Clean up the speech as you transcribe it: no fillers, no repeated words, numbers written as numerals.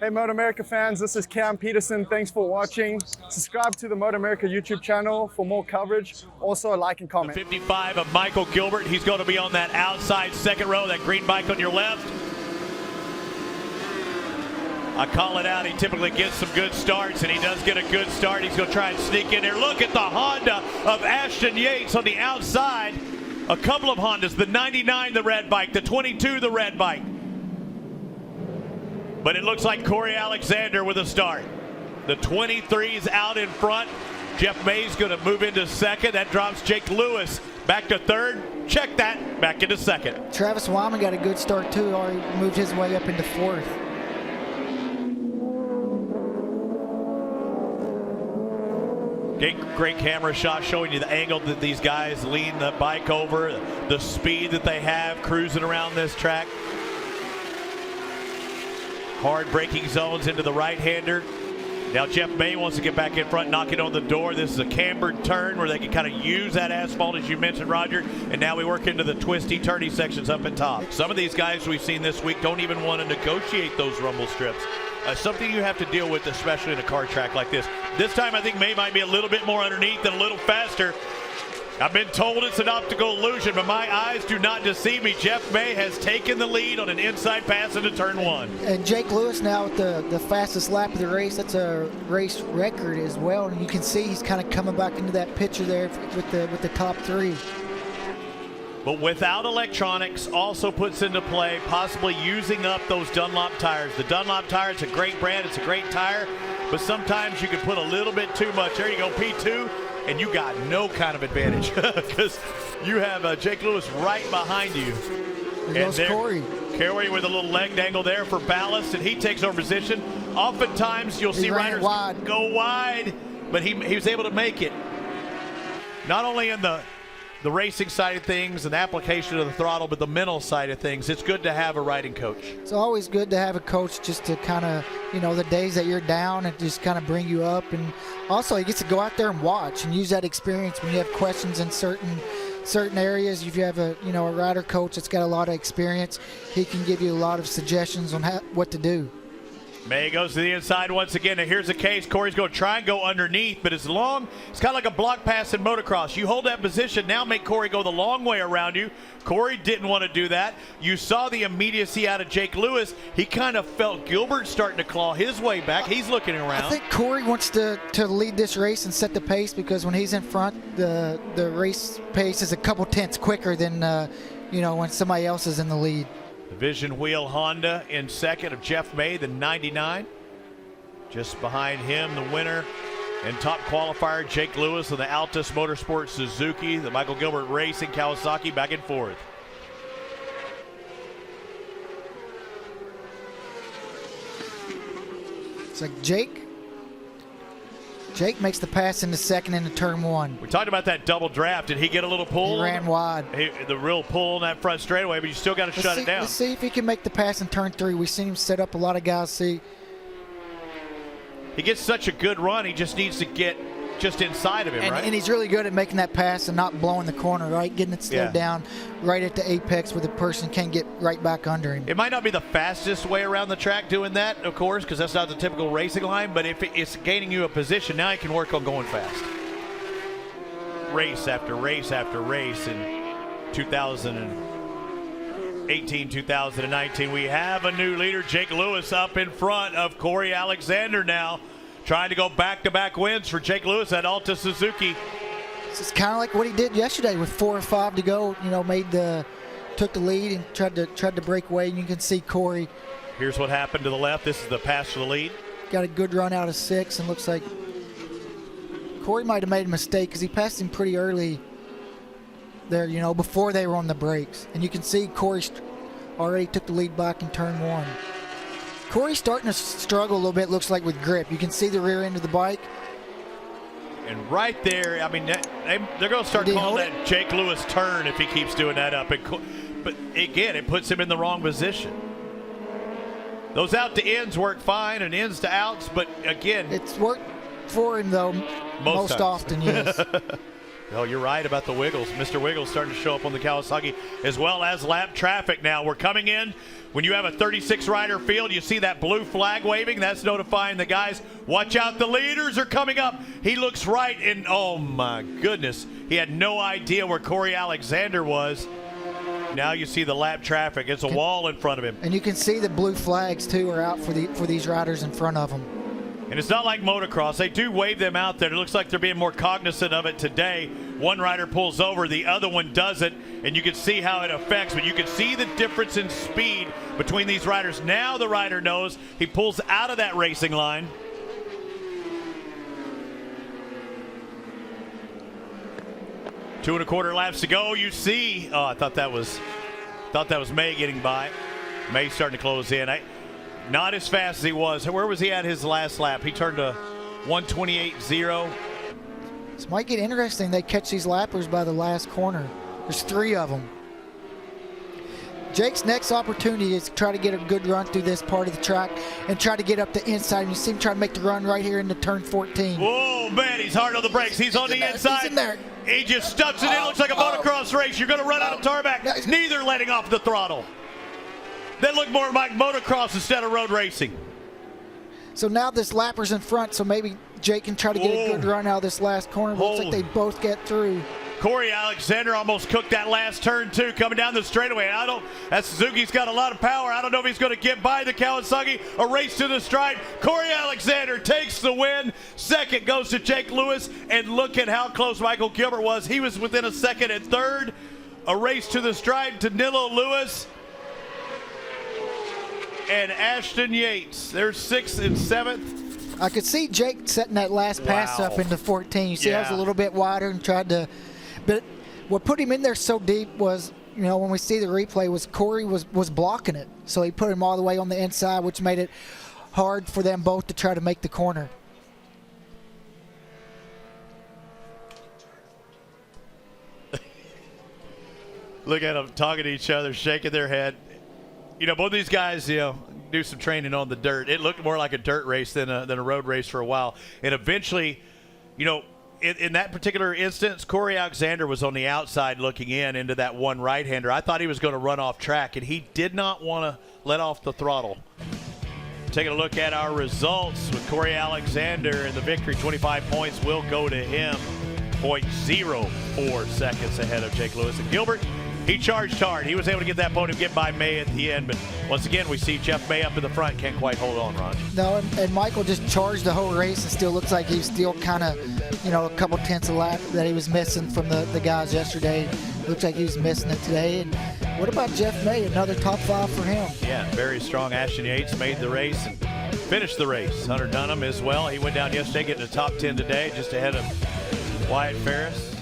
Hey Moto America fans, this is Cam Peterson. Thanks for watching. Subscribe to the Moto America YouTube channel for more coverage. Also like and comment. 55 of Michael Gilbert. He's going to be on that outside second row, that green bike on your left. I call it out. He typically gets some good starts, and he does get a good start. He's going to try and sneak in there. Look at the Honda of Ashton Yates on the outside. A couple of Hondas, the 99, the red bike, the 22, the red bike. But it looks like Corey Alexander with a start. The 23's out in front. Jeff May's going to move into second. That drops Jake Lewis back to third. Check that. Back into second. Travis Wyman got a good start too. Already moved his way up into fourth. Great camera shot showing you the angle that these guys lean the bike over, the speed that they have cruising around this track. Hard braking zones into the right-hander. Now Jeff May wants to get back in front, knocking on the door. This is a cambered turn where they can kind of use that asphalt, as you mentioned, Roger. And now we work into the twisty, turny sections up and top. Some of these guys we've seen this week don't even want to negotiate those rumble strips. Something you have to deal with, especially in a car track like this. This time I think May might be a little bit more underneath and a little faster. I've been told it's an optical illusion, but my eyes do not deceive me. Jeff May has taken the lead on an inside pass into turn one. And Jake Lewis now with the fastest lap of the race. That's a race record as well. And you can see he's kind of coming back into that picture there with the top three. But without electronics also puts into play possibly using up those Dunlop tires. The Dunlop tire, it's a great brand, it's a great tire, but sometimes you can put a little bit too much. There you go, P2. And you got no kind of advantage because you have Jake Lewis right behind you. There goes Corey. Corey with a little leg dangle there for ballast, and he takes over position. Oftentimes you'll see riders go wide, but he was able to make it. Not only in the racing side of things and the application of the throttle, but the mental side of things. It's good to have a riding coach. It's always good to have a coach just to kind of, the days that you're down and just kind of bring you up. And also he gets to go out there and watch and use that experience when you have questions in certain areas. If you have a rider coach that's got a lot of experience, he can give you a lot of suggestions on what to do. May goes to the inside once again, and here's the case. Corey's going to try and go underneath, but it's kind of like a block pass in motocross. You hold that position, now make Corey go the long way around you. Corey didn't want to do that. You saw the immediacy out of Jake Lewis. He kind of felt Gilbert starting to claw his way back. He's looking around. I think Corey wants to lead this race and set the pace, because when he's in front, the race pace is a couple tenths quicker than when somebody else is in the lead. The Vision Wheel Honda in second of Jeff May, the 99. Just behind him, the winner and top qualifier, Jake Lewis of the Altus Motorsports Suzuki. The Michael Gilbert Racing Kawasaki back and forth. It's like Jake makes the pass into second into turn one. We talked about that double draft. Did he get a little pull? He ran wide. The real pull on that front straightaway, but you still got to shut it down. Let's see if he can make the pass in turn three. We've seen him set up a lot of guys. See, he gets such a good run. He just needs to get just inside of him, right? And he's really good at making that pass and not blowing the corner, right? Getting it slowed down right at the apex where the person can get right back under him. It might not be the fastest way around the track doing that, of course, because that's not the typical racing line, but if it's gaining you a position, now you can work on going fast. Race after race after race in 2018, 2019. We have a new leader, Jake Lewis, up in front of Corey Alexander now. Trying to go back-to-back wins for Jake Lewis at Alta Suzuki. This is kind of like what he did yesterday with 4 or 5 to go. Took the lead and tried to break away. And you can see Corey. Here's what happened to the left. This is the pass for the lead. Got a good run out of 6, and looks like Corey might have made a mistake because he passed him pretty early there. Before they were on the brakes, and you can see Corey already took the lead back in turn 1. Corey's starting to struggle a little bit, looks like, with grip. You can see the rear end of the bike. And right there, they're going to start calling that Jake Lewis turn if he keeps doing that up. But again, it puts him in the wrong position. Those out to ins work fine, and ins to outs, but again. It's worked for him, though, most often, yes. Oh, you're right about the Wiggles. Mr. Wiggles starting to show up on the Kawasaki, as well as lap traffic now. We're coming in. When you have a 36-rider field, you see that blue flag waving. That's notifying the guys, watch out, the leaders are coming up. He looks right, and oh my goodness, he had no idea where Corey Alexander was. Now you see the lap traffic. It's a wall in front of him. And you can see the blue flags, too, are out for these riders in front of him. And it's not like motocross. They do wave them out there. It looks like they're being more cognizant of it today. One rider pulls over, the other one doesn't, and you can see how it affects. But you can see the difference in speed between these riders. Now the rider knows. He pulls out of that racing line. Two and a quarter laps to go. You see, oh, I thought that was May getting by. May starting to close in. Not as fast as he was. Where was he at his last lap? He turned to 1:28.0. This might get interesting. They catch these lappers by the last corner. There's 3 of them. Jake's next opportunity is to try to get a good run through this part of the track and try to get up the inside. And you see him try to make the run right here into turn 14. Oh, man, he's hard on the brakes. He's on the inside. He's in there. He just stuffs it in. Looks like a motocross race. You're going to run out of tarmac. Neither letting off the throttle. They look more like motocross instead of road racing. So now this lapper's in front, so maybe Jake can try to get a good run out of this last corner. Looks like they both get through. Corey Alexander almost cooked that last turn, too, coming down the straightaway. That Suzuki's got a lot of power. I don't know if he's going to get by the Kawasaki. A race to the stripe. Corey Alexander takes the win. Second goes to Jake Lewis. And look at how close Michael Gilbert was. He was within a second at third. A race to the stripe. Danilo Lewis and Ashton Yates. They're 6th and 7th. I could see Jake setting that last pass up into 14. You see, that was a little bit wider and tried to. But what put him in there so deep was, you know, when we see the replay, was Corey was blocking it. So he put him all the way on the inside, which made it hard for them both to try to make the corner. Look at them talking to each other, shaking their head. You know, both of these guys, you know, do some training on the dirt. It looked more like a dirt race than a road race for a while. And eventually, you know, in that particular instance, Corey Alexander was on the outside looking into that one right-hander. I thought he was going to run off track, and he did not want to let off the throttle. Taking a look at our results with Corey Alexander and the victory, 25 points will go to him. 0.04 seconds ahead of Jake Lewis. And Gilbert, he charged hard. He was able to get that podium, get by May at the end. But once again, we see Jeff May up in the front. Can't quite hold on, Ron. No, and Michael just charged the whole race and still looks like he's still kind of, you know, a couple tenths of lap that he was missing from the guys yesterday. Looks like he was missing it today. And what about Jeff May? Another top 5 for him. Yeah, very strong. Ashton Yates made the race and finished the race. Hunter Dunham as well. He went down yesterday, getting the top 10 today, just ahead of Wyatt Ferris.